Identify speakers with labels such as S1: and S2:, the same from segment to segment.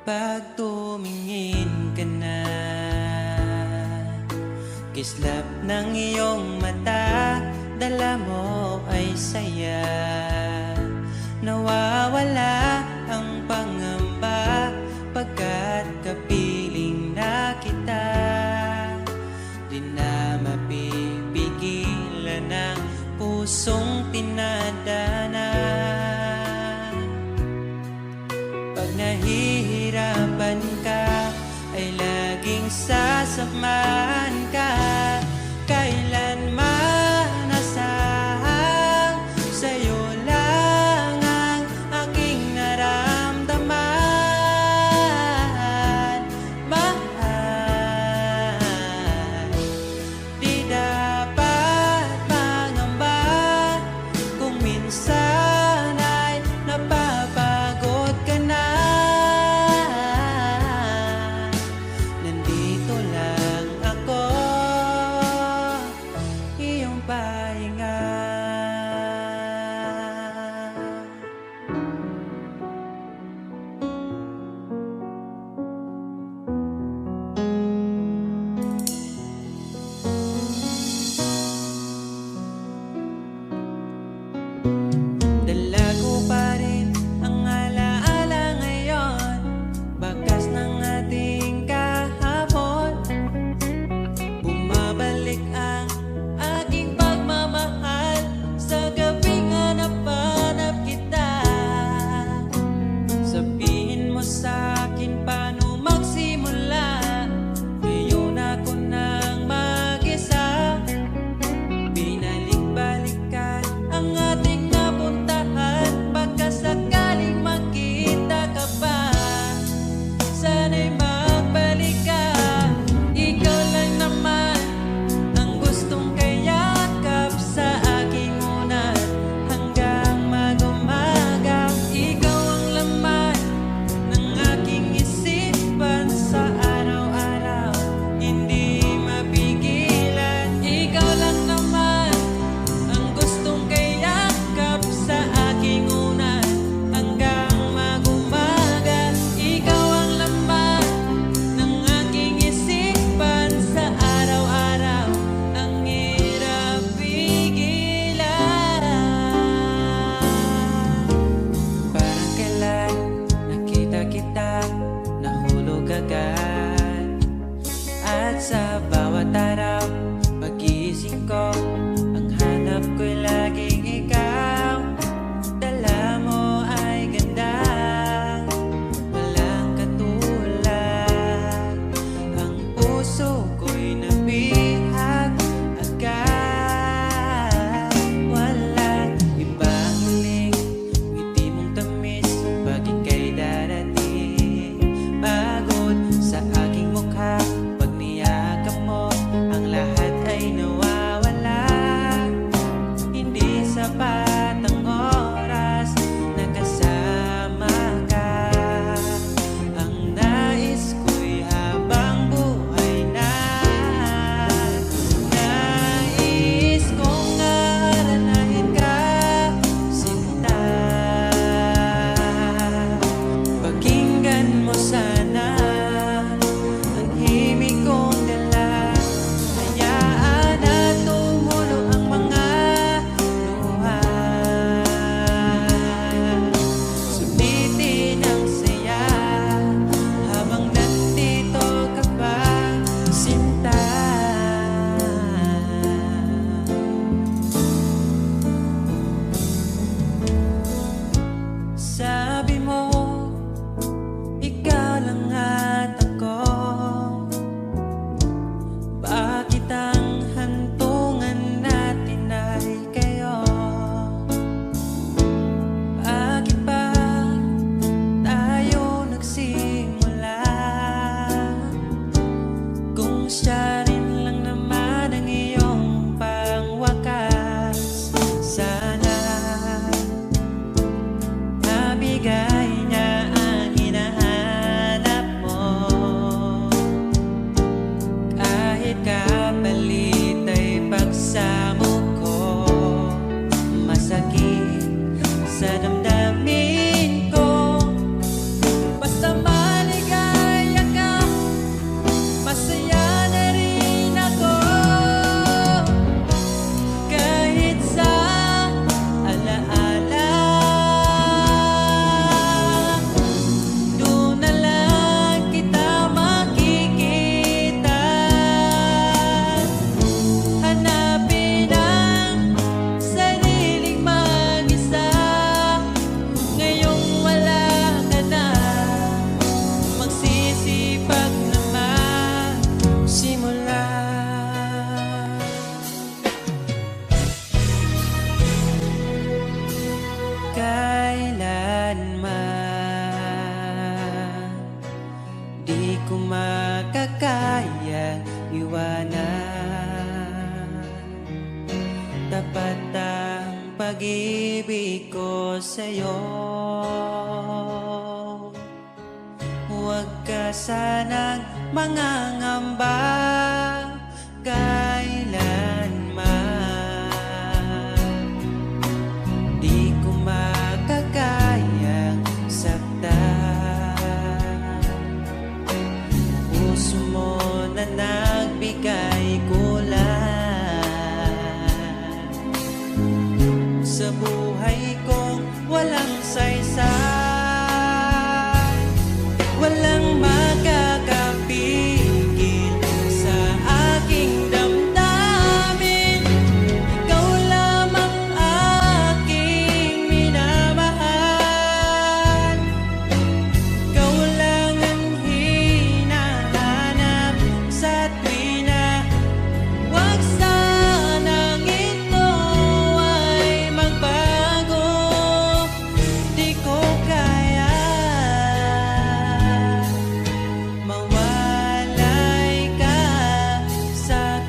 S1: Kapag tumingin ka na, kislap ng iyong mata, dala mo ay saya. Nawawala ang pangamba pagkat kapiling na kita. Di na mapipigilan ang pusong tinadana. Pag nahihirapan ka, ay laging sasamahan ka. Kailanman asahang sa'yo lang ang aking naramdaman. Mahal, di dapat mangamba kung minsan ay napapagod ka na. Nandito lang ako, iyong pahinga. Dala ko pa rin ang alaala ngayon, bakas ng ating kahapon. Bumabalik ang aking pagmamahal sa gabing hanap-hanap kita. Sabihin mo sa'kin paano magsimula, ngayon ako nang mag-isa. Binalik-balikan ang ating napuntahan, baka sakaling makita ka pa. Sana'y magbalik ka, ikaw lang naman ang gustong kayakap sa aking unan hanggang mag-umaga. Ikaw ang laman ng aking isipan sa araw-araw, hindi mapigilan. Ikaw lang naman ang gustong kayakap sa aking unan hanggang mag-umaga. Ikaw ang laman ng aking isipan sa araw-araw, ang hirap pigilan. Parang kailan nakita kita, nahulog agad. At sa bawat araw, pag-iisip ko, ang hanap ko'y laging ikaw. Dala mo ay ganda, walang katulad. Ang puso ko'y nabihag agad. Walang ibang hiling, ngiti mong tamis pag ika'y darating. Pagod sa aking mukha, pag niyakap mo, ang lahat ay nawawala. Hindi sapat ang oras na kasama ka. Ang nais ko'y habang buhay na. Nais kong aalalahin ka, sinta. Pakinggan mo sana ang himig kong dala. Hayaan na tumulo ang mga luha. kailanman di ko makakaya iwanan. Tapat ang pag-ibig ko sa'yo, huwag ka sanang mangangamba kailanman. Di ko makakayang saktan. Puso mo na nagbigay kulan sa buhay kong walang saysay. Walang makakapigil sa aking damdamin. Ikaw lamang aking minamahal. Ikaw lang ang hinahanap sa tuwina. Huwag sanang ito ay magbago. Di ko kaya mawalay ka sa'kin.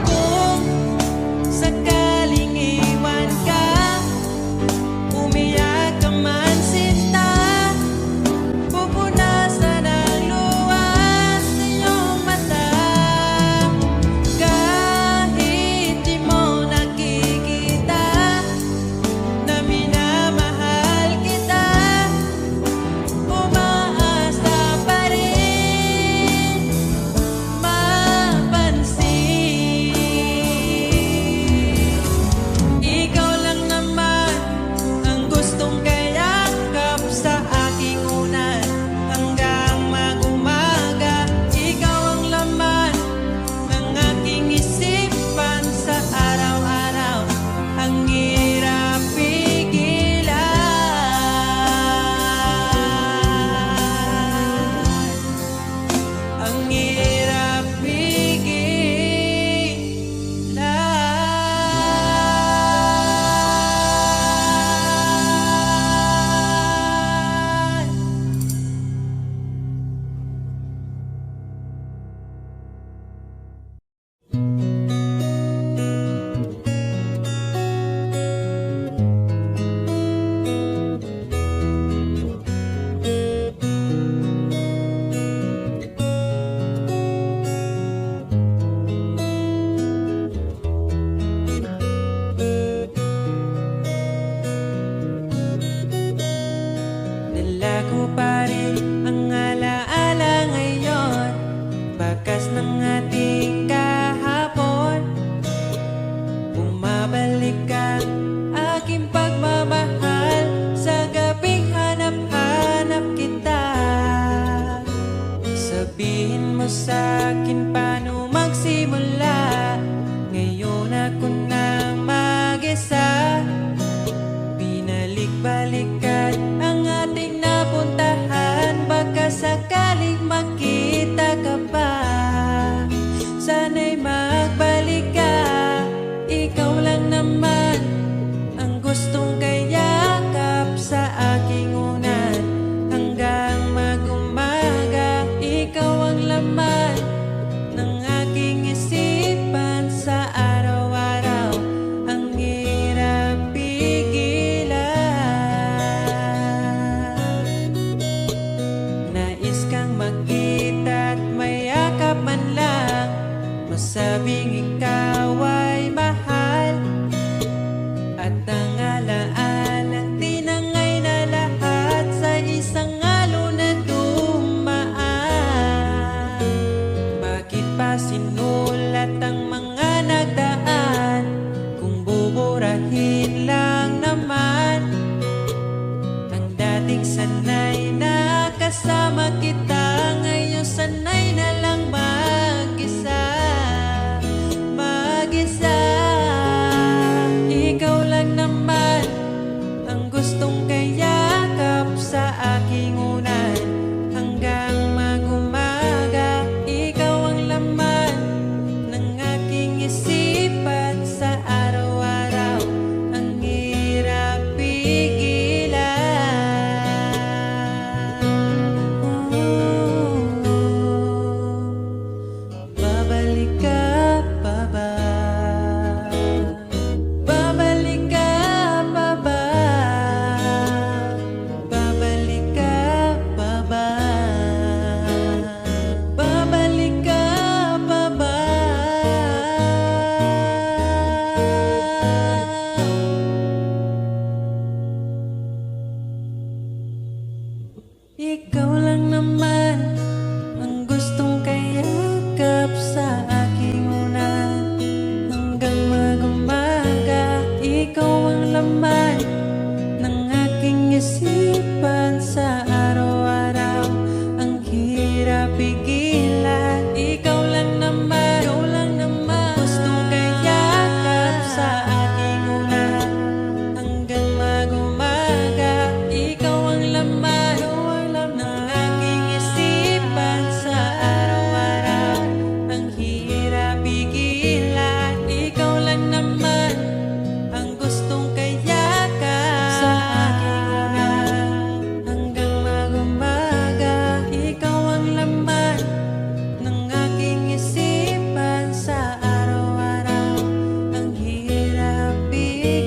S1: Kung sakaling iwan ka, umiyak ka man sinta, pupunasan ang luha sa iyong mata. Kahit di mo nakikita na minamahal kita, umaasa pa rin mapansin. Ikaw lang naman ang gustong kayakap sa aking unan hanggang mag-umaga. Ikaw ang laman ng aking isipan sa araw-araw. Ang hirap pigilan, ang hirap pigilan. Nalago pa rin ang alaala ngayon, bakas ng ating kahapon. Bumabalik ang aking pagmamahal sa gabing hanap-hanap kita. Sabihin mo sa'kin paano magsimula, ngayon ako na mag-isa. Binalik-balikan ang ating napuntahan, baka sakaling makita ka pa. Sana'y magbalik ka, ikaw lang naman ang gustong kayakap sa aking unan hanggang mag-umaga. Ikaw ang laman ng aking isipan sa araw-araw. Ang hirap pigilan. Nais kang makita at mayakap man lang, masabing ikaw ay mahal. At ang alaalang tinangay na lahat sa isang alon na dumaan. Bakit pa sinulat ang mga nagdaan kung buburahin lang naman ang dating sanay na kasama kitang aking unan. Hanggang mag-umaga, ikaw ang laman ng aking isipan. Sa araw-araw, ang hirap pigilan. Babalik ka pa ba? Babalik ka pa ba? Babalik ka pa ba? Babalik ka pa ba? Ikaw lang naman ang gustong kayakap sa aking unan. Hanggang mag-umaga, ikaw ang laman ng aking isipan. Sa araw-araw, ang hirap pigilan. Ikaw lang naman gustong kayakap sa aking unan. Hanggang mag-umaga, ikaw ang laman ng aking isipan. Sa araw-araw, ang hirap pigilan. Ikaw lang naman ang gustong kayakap sa aking unan. Hanggang mag-umaga, ikaw ang laman ng aking isipan. Sa araw-araw, ang hirap pigilan.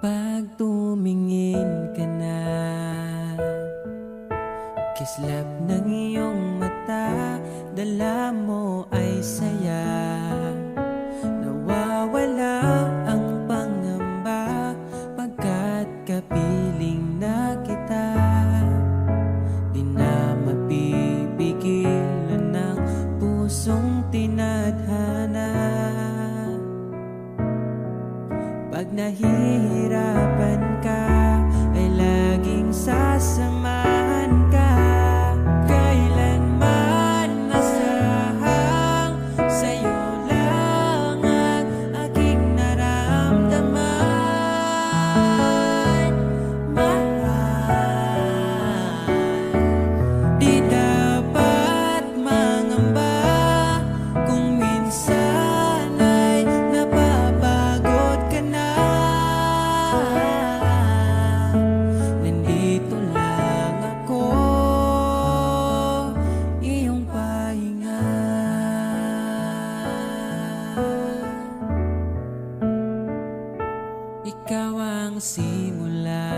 S1: Pag tumingin ka na, kislap ng iyong mata, dala mo ay saya. Nawawala ang pangamba pagkat kapiling na kita. Di na mapipigilan ng pusong tinadhana. Pag nahihirapan ka, ay laging sasamahan ka. Kailanman masahang sa'yo lang ang aking naramdaman. Mahal, di dapat mangamba kung minsan ay napapagod ka na. Nandito lang ako, iyong pahinga. Ikaw ang simula,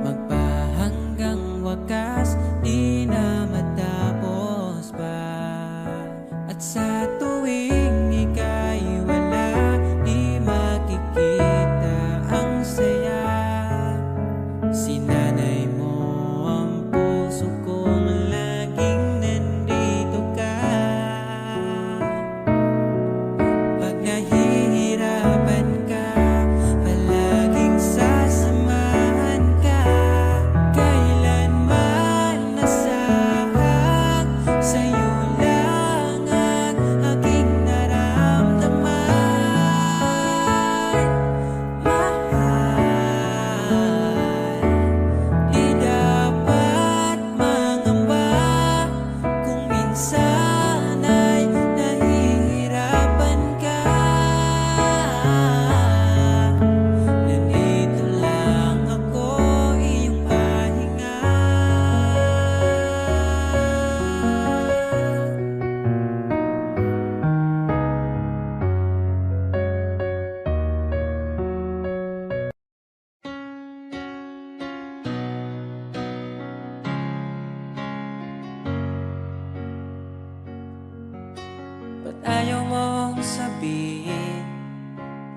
S1: magpahanggang wakas, di na matapos pa. At sa tuwing ika'y wala, di makikita ang saya. Sinanay mo ang puso kong laging nandito ka. Pag nahihirapan ka, palaging sa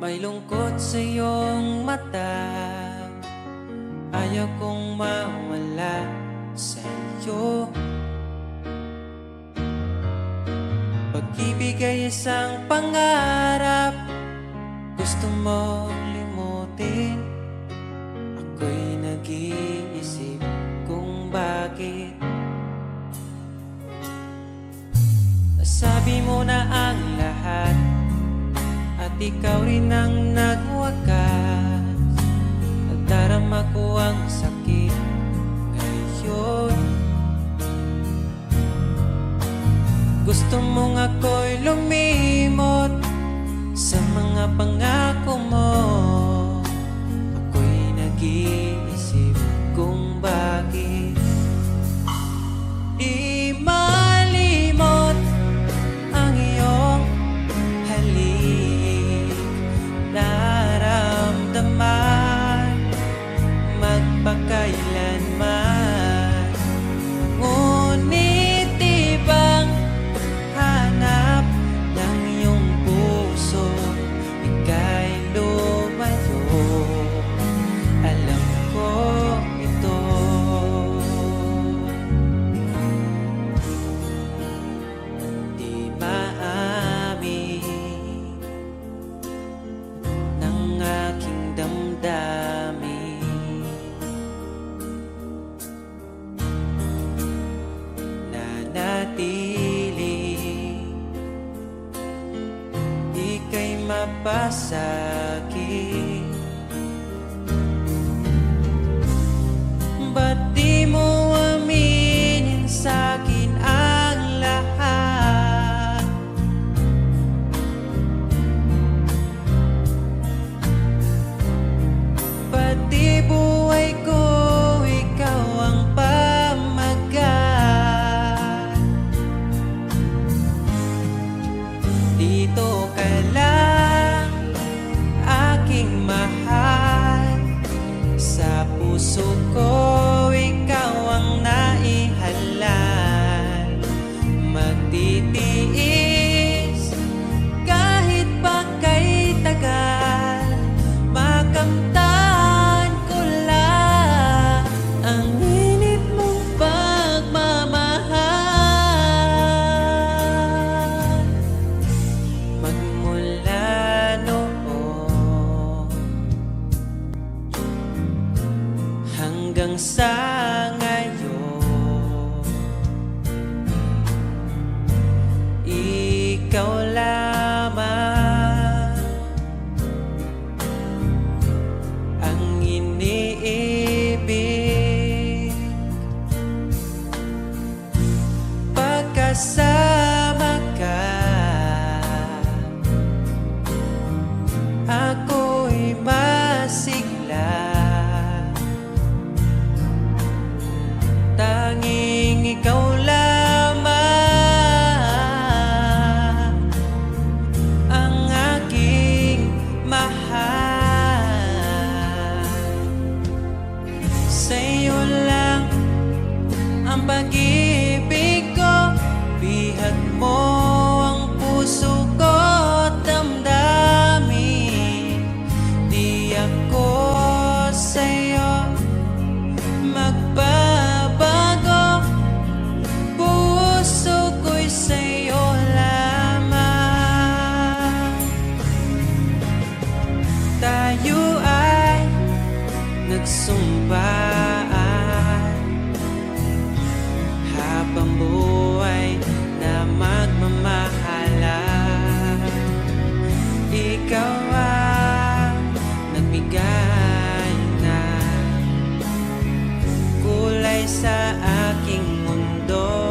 S1: May lungkot sa iyong mata, ayaw kong mawala sa iyo. Pag-ibig ay isang pangarap, gusto mo limutin. Ako'y nag-iisip kung bakit. Nasabi mo na ang lahat at ikaw rin ang nagwakas. Nadarama ko ang sakit ngayon. Gusto mong ako'y lumimot sa mga pangako mo. Ako'y nag-iisip kung bakit di malimot ang iyong halik. Naramdaman magpakailanman, ngunit ibang hanap ng iyong puso. Ika'y lumayo, alam ko ito. Di maamin ng aking damdamin, nanatili, ika'y mapasakit. Ba't di mo aminin sa'kin ang lahat? Pati buhay ko, ikaw ang pamagat. Dito ka lang, aking mahal. Sa puso ko, ikaw ang naihalal. Magtitiis kahit pa kay tagal, makamtan ko lang ang init mong pagmamahal. Magmula noon hanggang sa ngayon, ikaw lamang ang iniibig. Pagkasama ka, ako'y masigla. Tanging ikaw lamang ang aking mahal. Sa'yo lang ang pag-ibig ko, bihag mo ang puso ko at damdamin. Di ako sa'yo magbabago, puso ko'y sa'yo lamang. Tayo ay nagsumpaan habang buhay na magmamahalan. Ikaw ang nagbigay ng kulay sa aking mundo.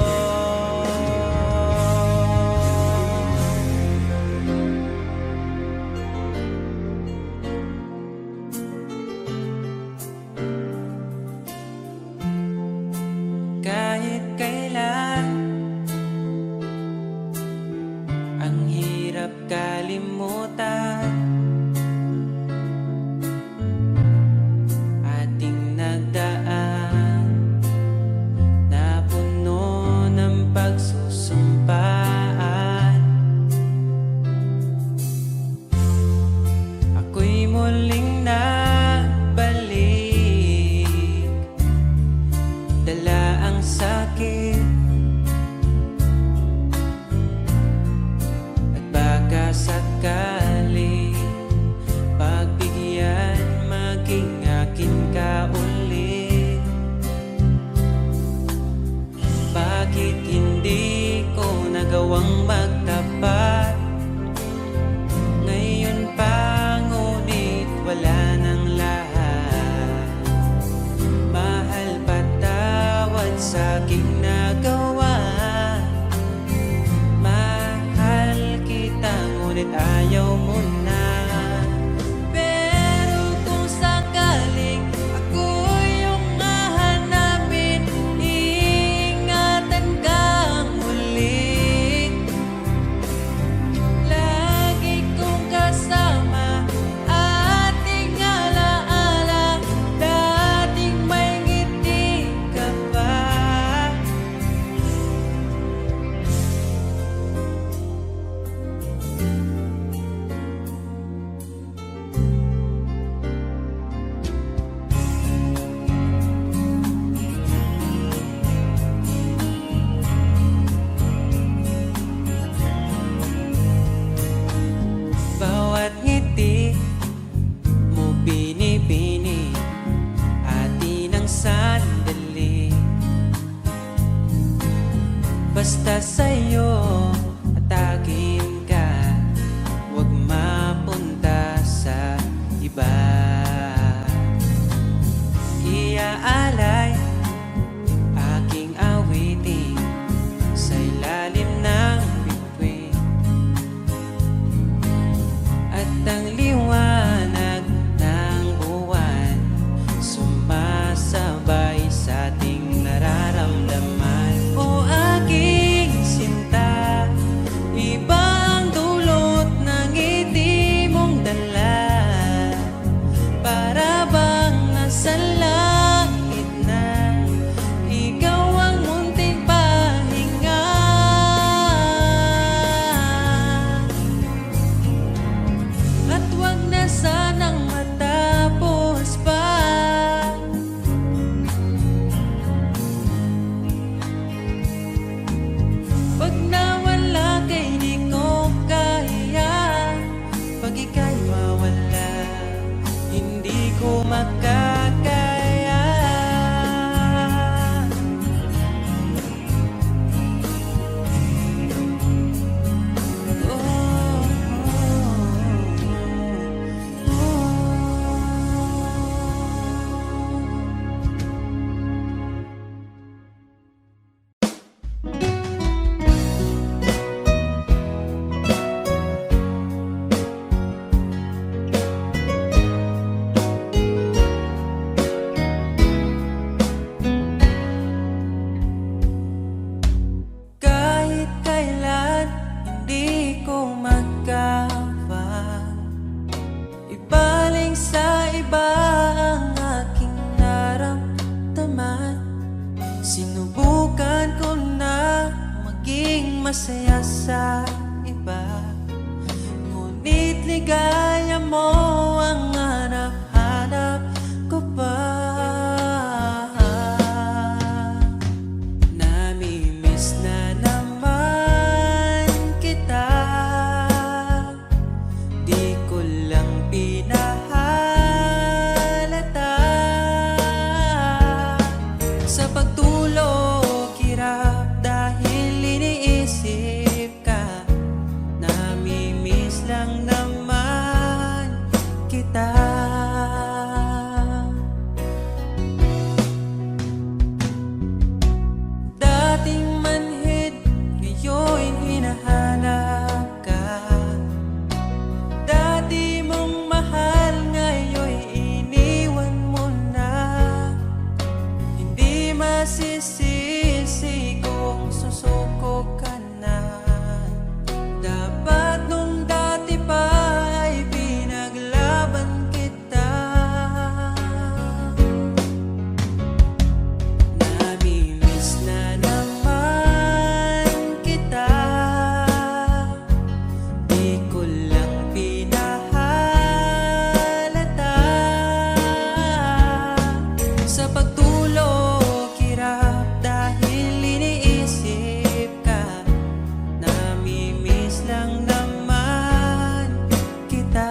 S1: iba. Iaalay aking awitin sa ilalim ng bituin, at ang liwanag ng buwan sumasabay sa ating nararamdaman. O aking sinta, iba ang dulot ng ngiti mong dala, para bang nasa langit na ikaw ang munting pahinga. At wag na sanang matapos pa. Pag nawala kay di ko kaya, pag ika'y mawala hindi ko makakaya. Oh, kahit kailan hindi ko magawa ibaling sa iba ang aking naramdaman. Sinubukan ko na maging masaya sa iba, ngunit ligaya mo ang hanap-hanap ko pa. Namimiss na naman kita, di ko lang pinahalata. Sa pagtulog hirap dahil iniisip ka, namimiss lang naman kita. Dating manhid, ngayon hinahanap ka. Dati mong mahal, ngayon iniwan mo na. Hindi masisisi kung susuko ka na. Dapat nung dati pa ay pinaglaban kita. Namimiss na naman kita, di ko lang pinahalata. Sa pagtulog hirap dahil iniisip ka, namimiss lang naman kita.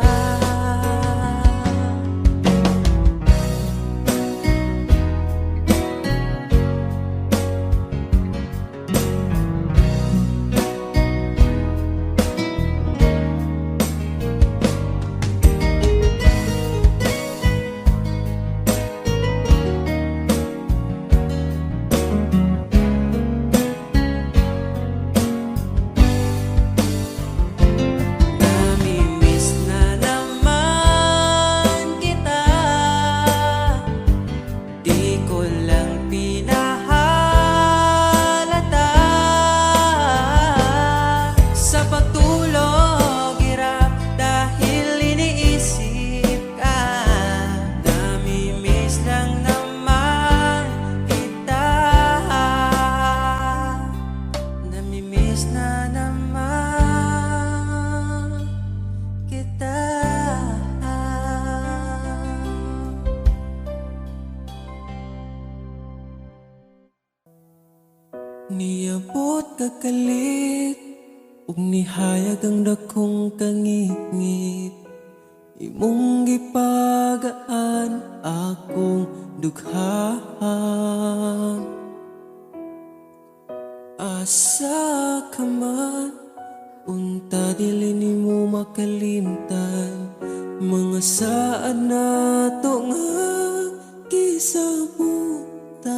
S1: Namimiss na naman kita, di ko lang pinahalata. Sa pagtulog hirap dahil iniisip ka, namimiss lang naman kita. Namimiss na naman kita. Niabot kakalit ug nihayag ang dakong kangit-ngit, imong gipagaan akong dughaan. Asa ka man, unta dili nimo makalimtan mga saan nato nga kisabutang.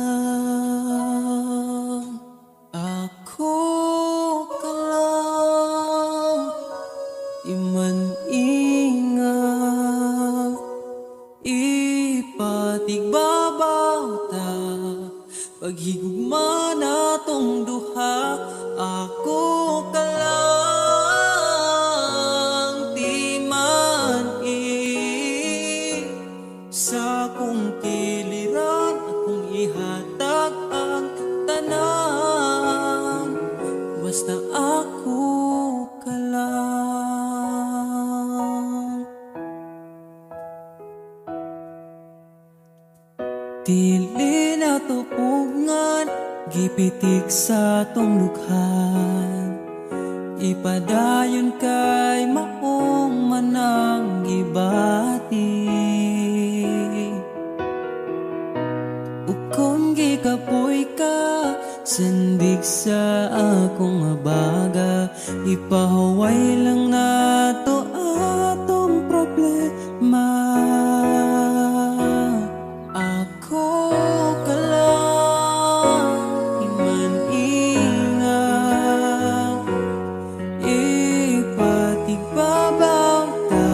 S1: Ako ka lang, iman ingat, ipatigbabaw ta, paghigugma natong duha. Ako ka lang, di man sa kong kiliran, akong ihatag ang tanan, basta ako ka lang. Dili na tupugngan, gipitik sa tong lukhan, ipadayon kay maong manang gibati. Ukon gikapoy ka, sandig sa akong abaga, ipahuway lang nato atong problema. Ako ka lang, iman ingat, ipatigbabaw ta,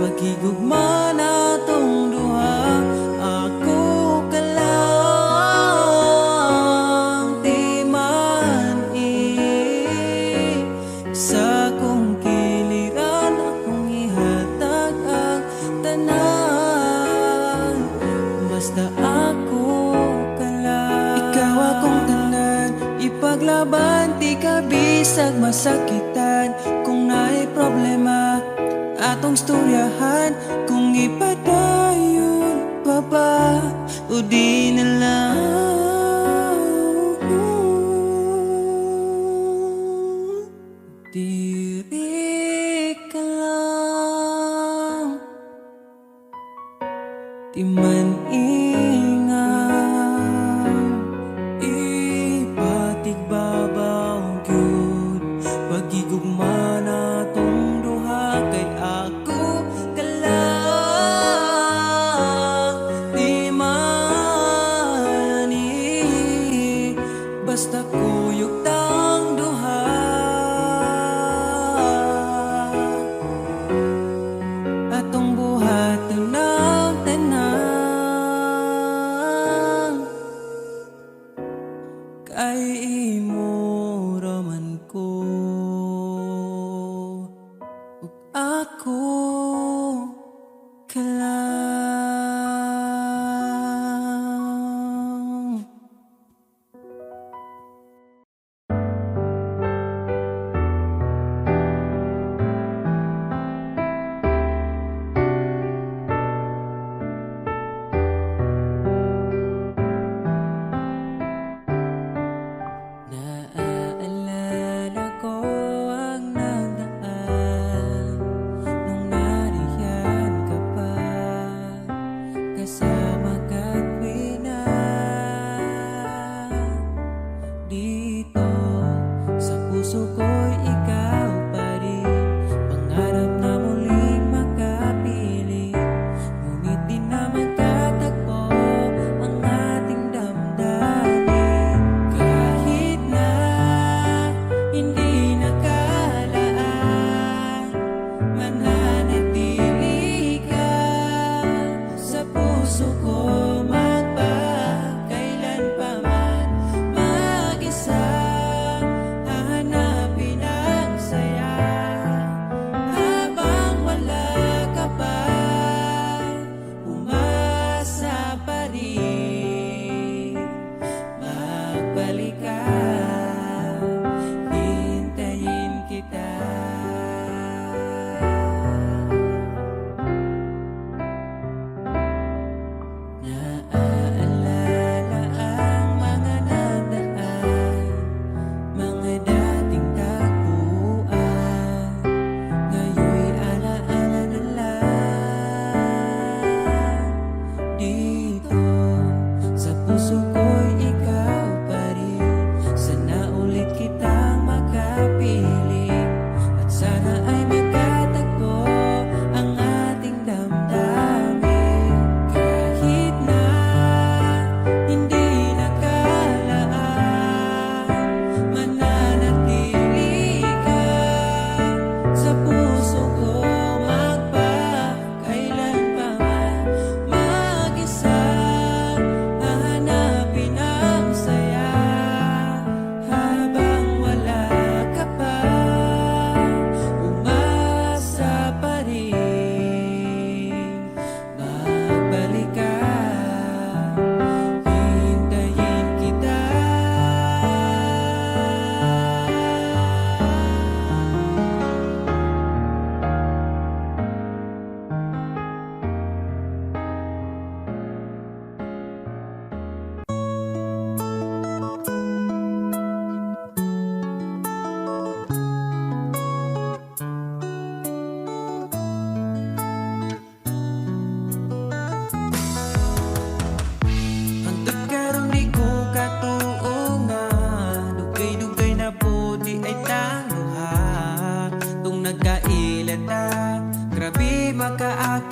S1: paghigugma natong duha. Ako ka lang, di man sa kong kiliran, akong ihatag ang tanan, basta ako ka lang. Ikaw akong tanan, ipaglaban, di ka bisag masakitan. Kung naay problema, atong storyahan, kung ipadayon pa ba o di na lang. Diri ka lang, di man ingat, ipatigbabaw gyud, paghigugma natong duha. Kay ako ka lang, di man basta kuyog tang duha. Atong buhaton ng tanan, kay imo raman ko, ug ako ka lang. Naaalala ko ang nagdaan nung nariyan ka pa.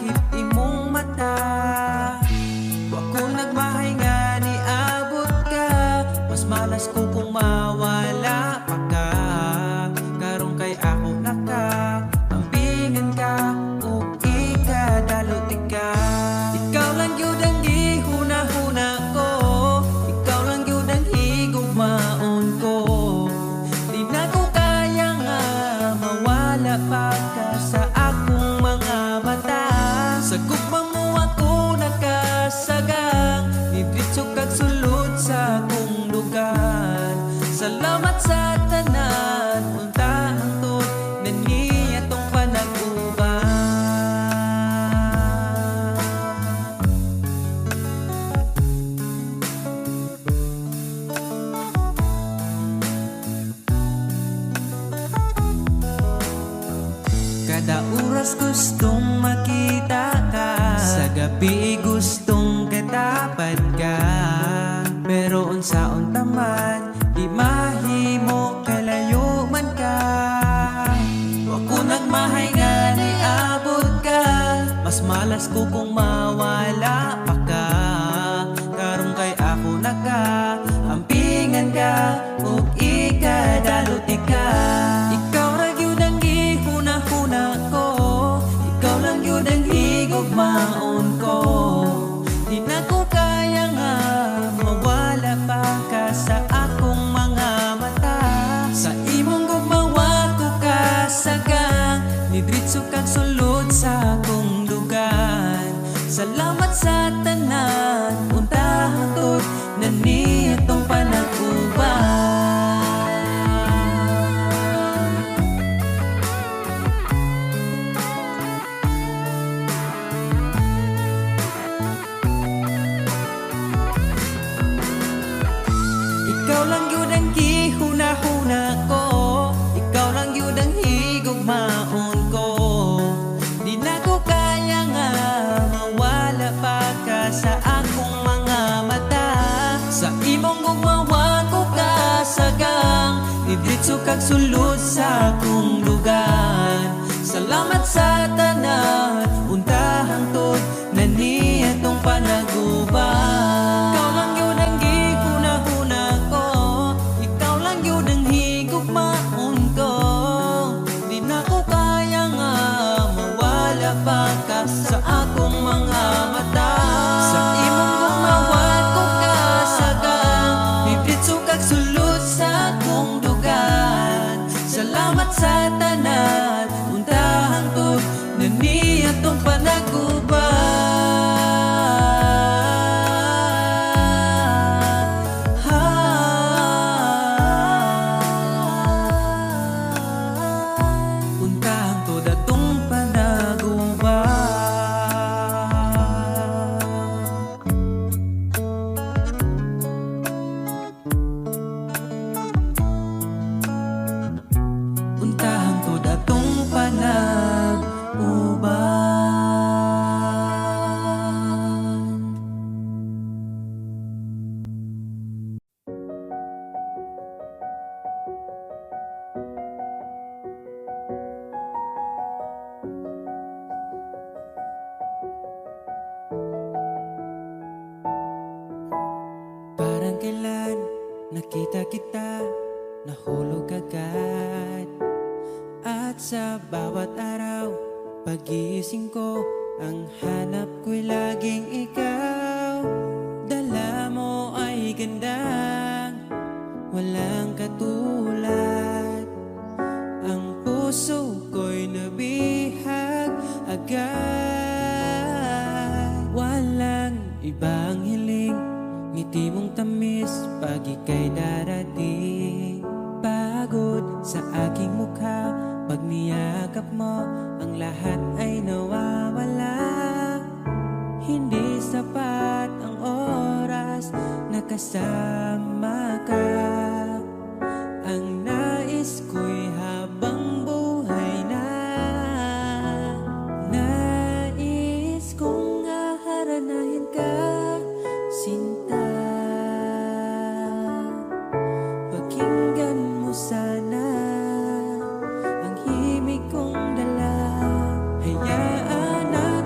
S1: sakit imong mata. Wa ko nagmahay nga ni abot ka, mas malas ko kung mawala pa ka. Karong kay ako naka ambingan ka o ikadalot ka. Ikaw lang yun ang gihuna-huna ko, ikaw lang yun ang higugmaon ko. Di na ko kaya nga mawala pa ka sa akong mga mata. Sa gugma mo ako nakasagang, didritso kag sulod sa akong lugar. Salamat sa tanan, unta hangtod na niya tong panag-uban. Kada oras gustong makita ka, sa gabi gustong katapad ka. Pero unsaon taman, di mahimo kalayo man ka. Wa ko nagmahay nga ni abot ka, mas malas ko kung mawala pa ka. Karong kay ako naka ampingan ka ug ikadalot ka. Ikaw ra gyud ang gihuna-huna ko, ikaw lang yun ang higugmaon ko. Di na ko kaya nga mawala pa ka sa akong mga mata. Sa imong gugmawa ko kasagang, nidritso kag sulod sa akong dugan. Salamat sa tanan, unta hangtod na nitong panag-uban. Ikaw lang yun ang gihuna-huna ko, ikaw lang yun ang higugmaon ko. Di na ko kaya nga mawala pa ka sa akong mga mata. Sa imong gugmawa ko kasagang, didritso kag sulod sa akong lugar. Salamat sa tanan, unta hangtod na niya tong panag-uban. Ikaw lang yun ang gihuna-huna ko, ikaw lang yun ang higugmaon ko. Di na ko kaya nga mawala pa ka sa akong mga mata. Sa imong gumawa ko kasagang, didritso kag sulod sa akong dugan. Salamat sa tanan, unta hangtod na niya tong panag-uban. Unta hangtod atong panag-uban. Unta hangtod atong panag-uban. Parang kailan nakita kita, nahulog agad. At sa bawat araw, pagising ko, ang hanap ko'y laging ikaw. Dala mo ay gandang, walang katulad. Ang puso ko'y nabihag agad. Walang ibang hiling, ngiti mong tamis pag ika'y darating. Pagod sa aking mukha, pag niyakap mo, ang lahat ay nawawala. Hindi sapat ang oras na kasama ka. Ang nais ko'y habang buhay na. Nais kong aharanahin ka, sinta. Pakinggan mo sana ang himig kong dala. Hayaan na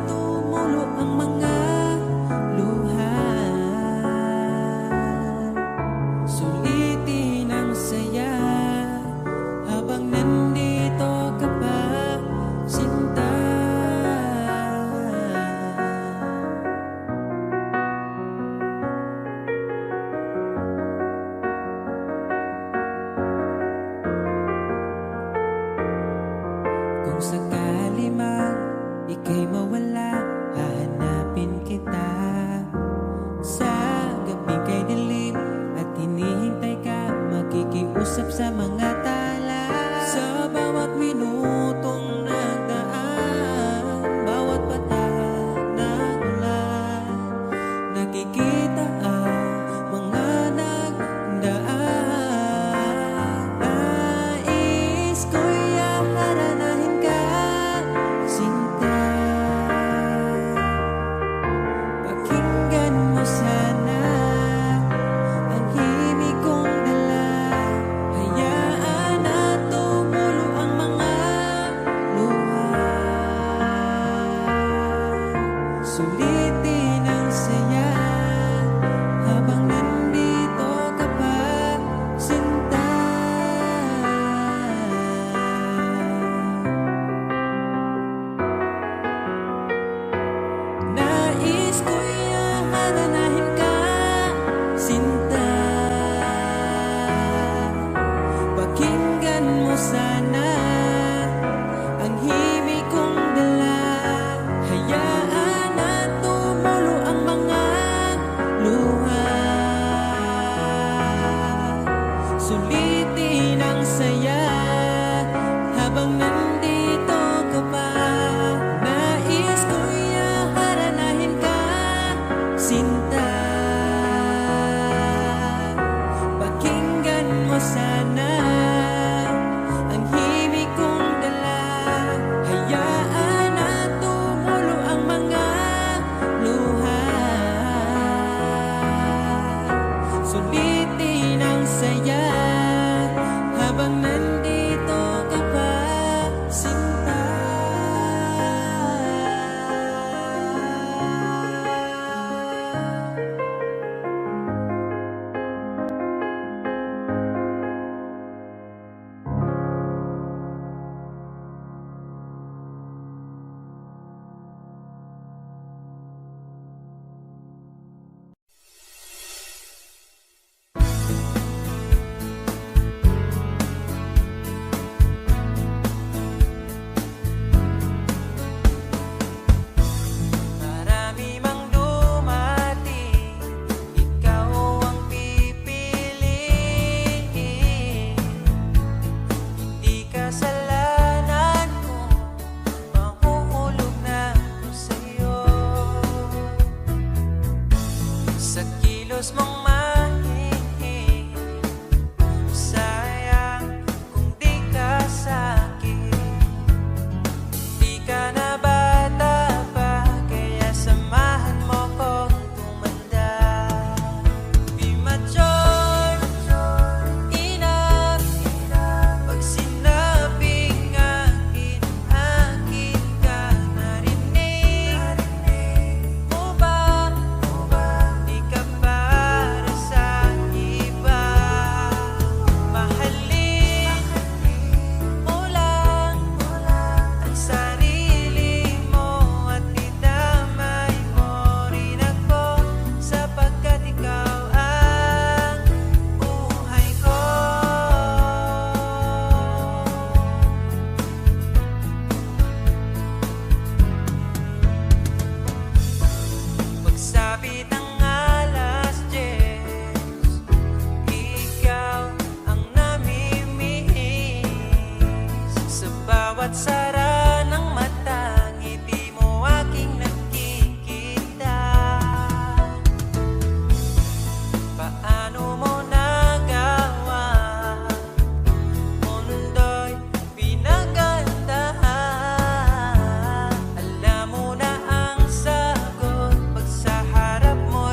S1: Sulitin ang saya habang nandito ka pa, sinta. Nais ko'y haranahin ka, sinta. Pakinggan mo sana ang himig kong dala. Hayaan na tumulo ang mga luha. Sulitin ang saya habang nandito ka pa. Nais ko'y haranahin ka, sinta. Pakinggan mo sana ang himig kong dala. Hayaan na tumulo ang mga luha. Sulitin ang saya habang nandito ka pa, sinta. Marami mang dumating, ikaw ang pipiliin. Hindi kasalanan ko, mahuhulog na ako sa'yo. Sa kilos mong mahihing, sayang kung di ka sa'kin. Di ka na bata pa, kaya samahan mo kong tumanda. Di mature enough pag sinabing akin, akin ka. Narinig mo ba? Di ka para sa iba. Mahalin mo lang ang sarili mo at idamay mo rin ako, sapagkat ikaw ang buhay ko. Pagsapit ng alas 10, ikaw ang namimiss. Sa bawat sara ng mata, ngiti mo aking nakikita. Paano mo nagawa? Mundo'y pinagandahan. Alam mo na ang sagot pag sa harap mo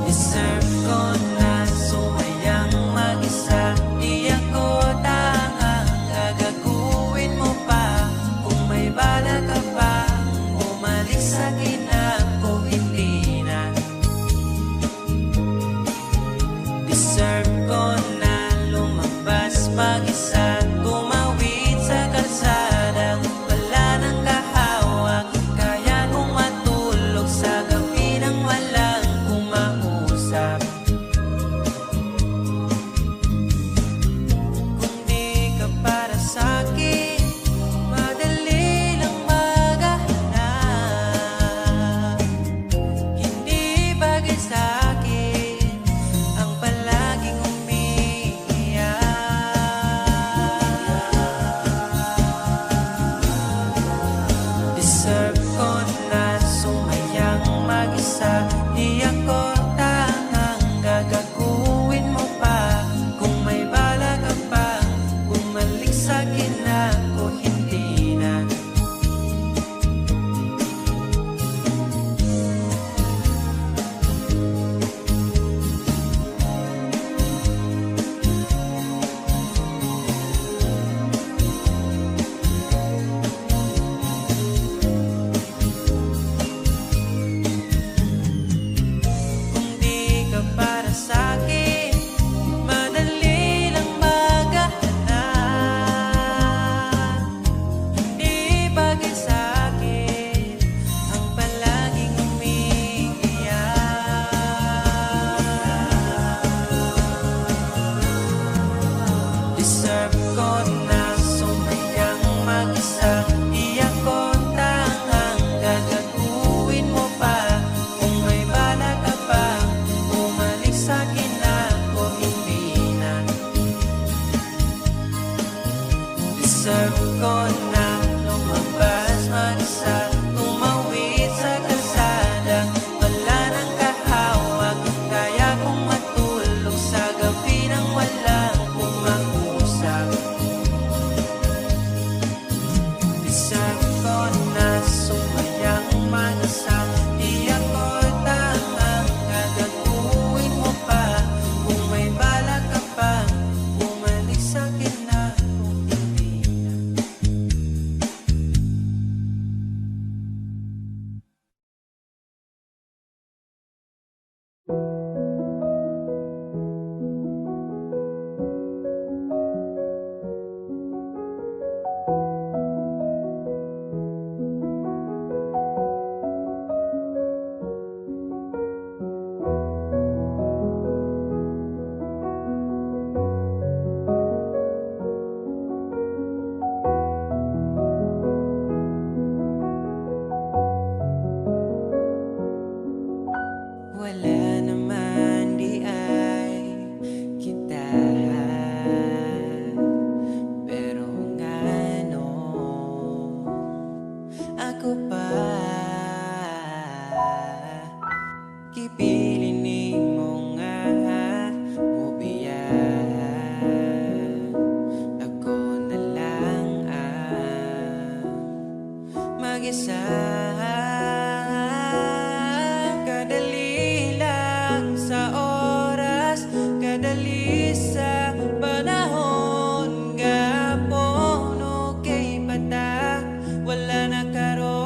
S1: Deserve ko na sumayang mag-isa. Di ako tangang gagaguhin mo pa. Kung may bala ka pa, umalis sa'kin ako hindi na. Deserve ko na lumabas mag-isa. Tumawid sa kalsada, wala nang kahawak. Kaya kong matulog sa gabi nang walang kumausap. Kung di ka para sa'kin, madali lang maghanap. Hindi bagay sa'kin ang palaging umiiyak. Deserve ko na sumayang mag-isa. Di ako tangang gagaguhin mo pa. Kung may bala ka pa, bumalik sa'kin ako hindi na. Kung di ka para sa'kin, madali lang maghanap. Hindi bagay sa'kin ang palaging umiiyak. Deserve ko na sumayang mag-isa. Di ako tangang gagaguhin mo pa. Kung may bala ka pa, bumalik sa'kin ako hindi na. Deserve ko na lumabas mag-isa. Tumawid sa kalsada, wala nang kahawak. Kaya kong matulog sa gabi nang walang kumausap. Deserve ko na sumayang mag-isa. Di ako tangang gagaguhin mo pa. Kung may bala ka pa, bumalik sa'kin ako hindi na. Wala naman di ay kita. Pero ngano ako pa kipiling ni mo nga mubiya. Ako na lang ang mag-isa. Kadali lang sa oras, kadali sa panahon. Gapon okay bata, wala na karon.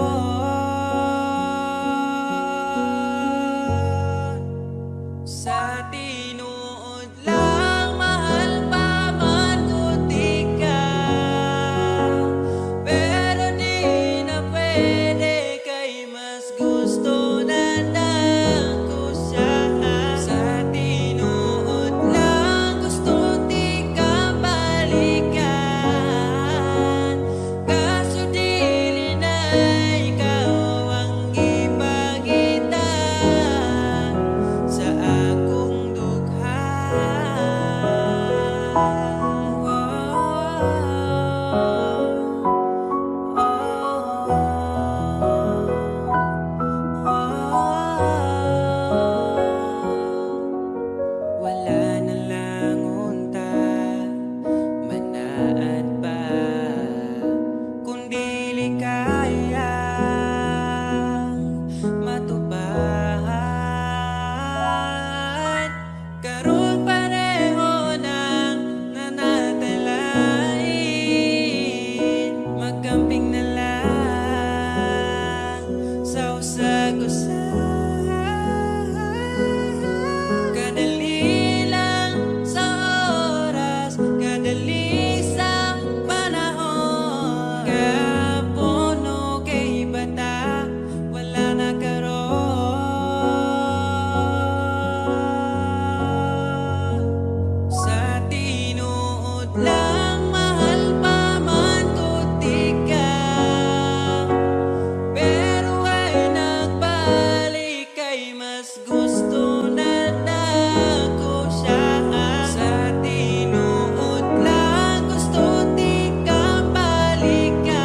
S1: mas gusto na nako siya. Sa tinuod lang gusto di ka balikan,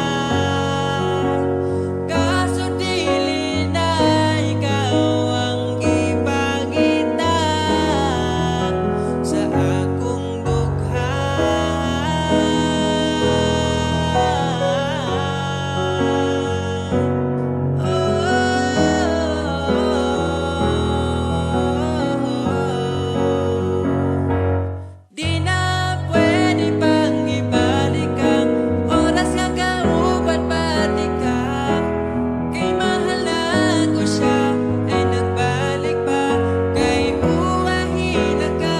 S1: kaso dili na ikaw ang ipangita sa akong dugha. Di na pwede pang ibalik ang oras nga kauban pati ka, kay mahal na ko siya ay nagbalik pa, kay uwahi na ka.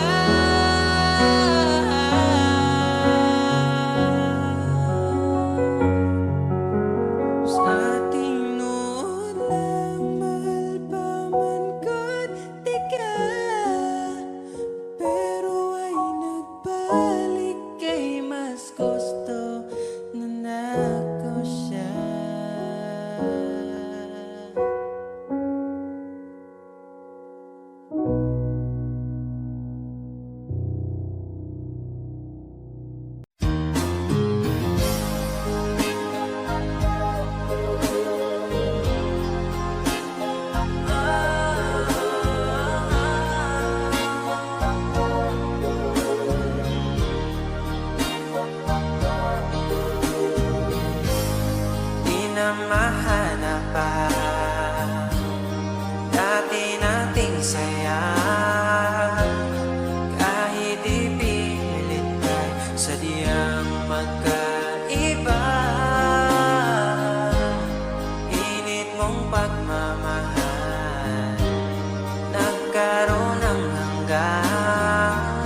S1: Sa tinuod lang mahal pa man gud di ka, pero ay nagbalik, kay mas gusto na nako siya. Di na mahanap pa dati nating saya, kahit ipilit kay sadyang magkaiba. Init mong pagmamahal nagkaroon ng hanggan,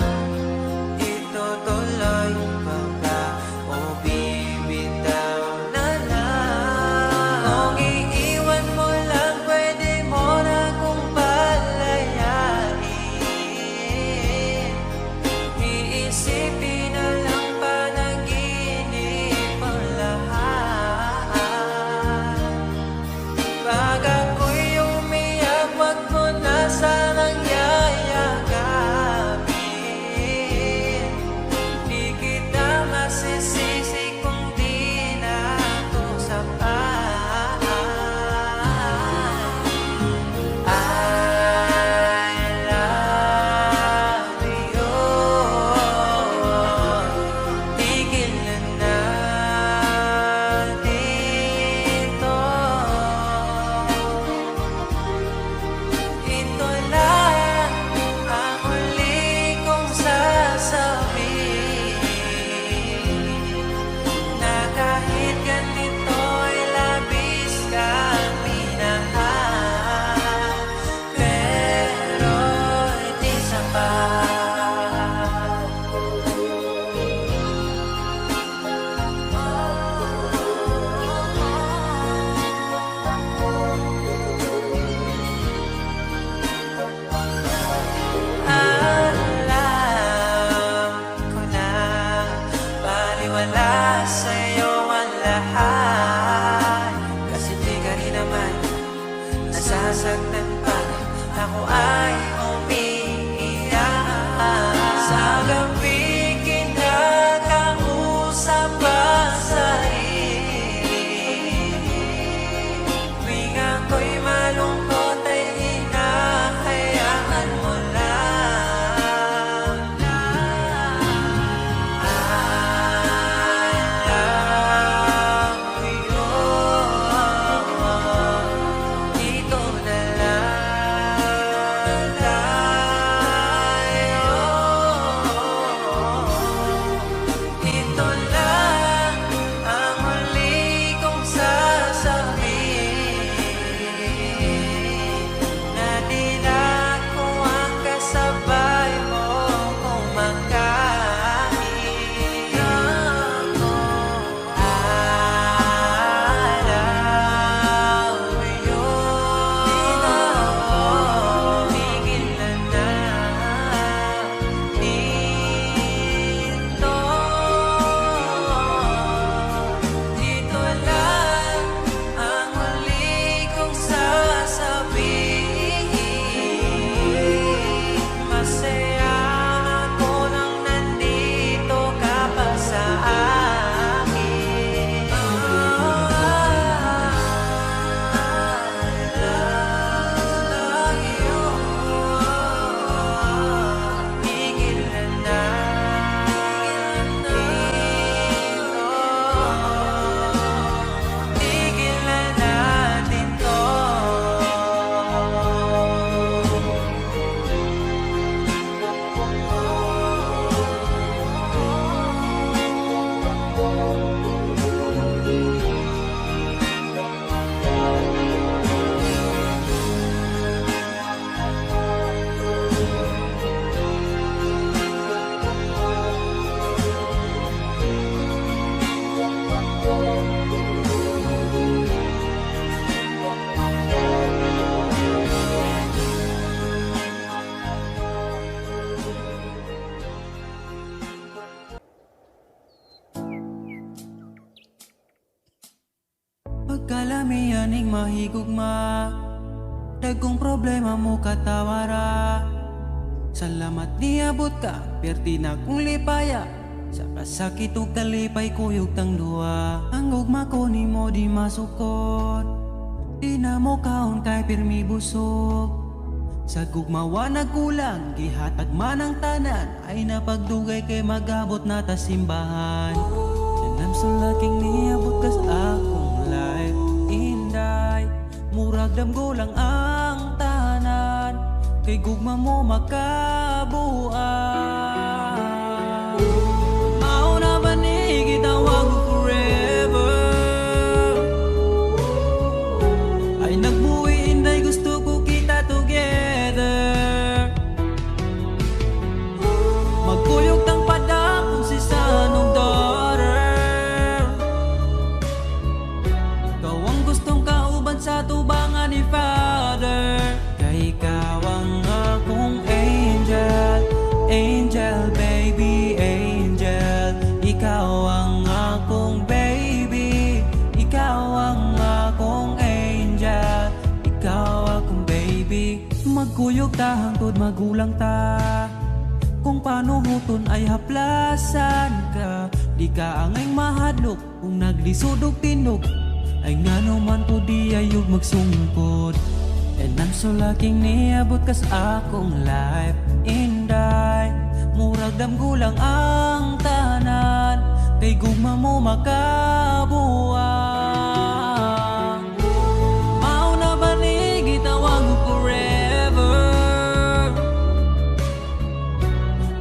S1: itutuloy pa ba o bibitaw na lang? Kung iiwan mo lang, pwede mo na kong palayain. Iisipin na lang panaginip ang lahat. Pag ako'y umiyak, wag mo na sanang yayakapin. Di kita masisisi kung di na ako sapat. I love you. Tigil na dito. Ito lang ang huli kong sasabihin, na kahit ganito'y labis kang minahal, pero di sapat. Alam ko na baliwala sa'yo ang lahat, kasi di ka rin naman nasasaktan pag ako ay umiiyak. Sa gabi kinakausap pa sarili, tuwing ako'y malungkot ay hinahayaan mo lang. I love you. Dito na lang. nami aning mahigugma, dagkong problema mo katawara. Salamat niabot ka, perti na kong lipaya, sa kasakit ug kalipay kuyog tang duwa. Ang ugma ko ni mo di masukot, di na mo kaon kay pirmi busog. Sa gugmawa nagkulang, gihatag man ang tanan, ay napagdugay kay magabot na ta simbahan. Sanam sa laking niabot kas akong life, inday, murag damgo lang ang tanan, kay gugma mo makabuan. Mauna ba ni gitawag ko forever, ay nagbuwi inday gusto ko kita together. Magkuyog tang padakong si sanong daughter, ikaw ang gustong kauban sa tubangan ni Father. Kay ikaw ang akong angel, angel baby, angel. Ikaw ang akong baby, ikaw ang akong angel, ikaw akong baby. Magkuyog ta hangtod magulang ta, kung paano huton ay haplasan ka. Di ka angay mahadlok kung naglisod og tinog, ay ngano man po di ayog magsungkod. And I'm so lucky niabot kas akong life, inday, murag damgulang ang tanan, kay gugma mo makabuang. Mauna ba ni gitawag mo forever,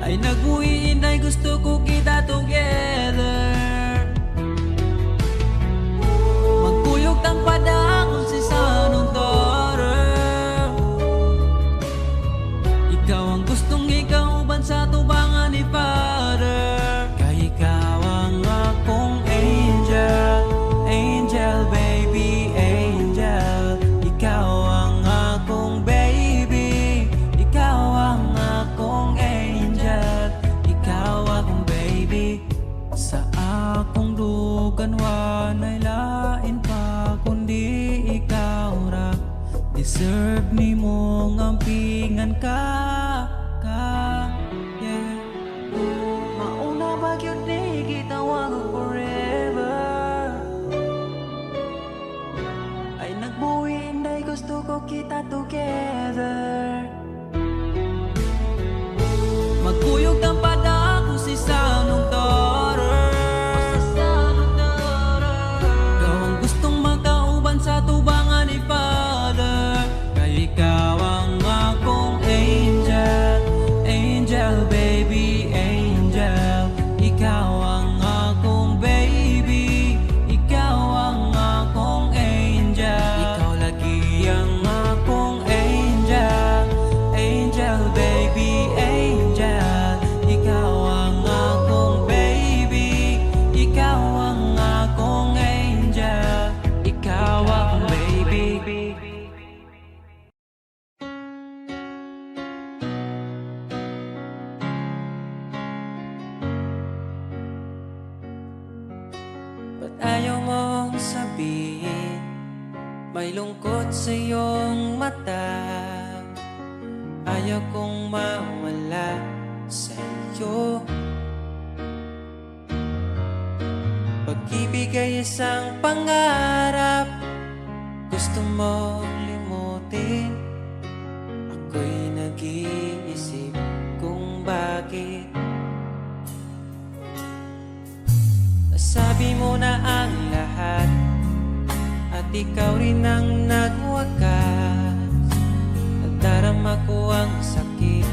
S1: ay nagbuhi inday gusto ko kita together. Magkuyog tang padakon si sanong daughter, ikaw ang gustong ikauban sa tubangan ni Father. Kay ikaw ang akong angel, angel baby, angel. Ikaw ang akong baby, ikaw ang akong angel, ikaw akong baby. Sa akong dugan wanay lain pa kundi ikaw ra, deserve ni mong ampingan ka, yeah. Mauna ba yun ni gitawag ko forever, ay nagbuhi inday gusto ko kita together. Magkuyog tang padako si sanong daughter, ikaw ang gustong makauban sa tubangan ni Father. Kay ikaw ang akong angel, angel baby, angel. Ikaw ang akong baby, ikaw ang akong angel. Ikaw lagi ang akong angel, angel baby, angel. Ikaw ang akong baby, ikaw ang akong angel, ikaw akong baby. Ba't ayaw mong sabihin, may lungkot sa iyong mata? Ayaw kong mawala sa iyo. Pag-ibig ay isang pangarap, gusto mo limutin. Ako'y nag-iisip kung bakit nasabi mo na ang lahat, at ikaw rin ang nagwakas. Nadarama ko ang sakit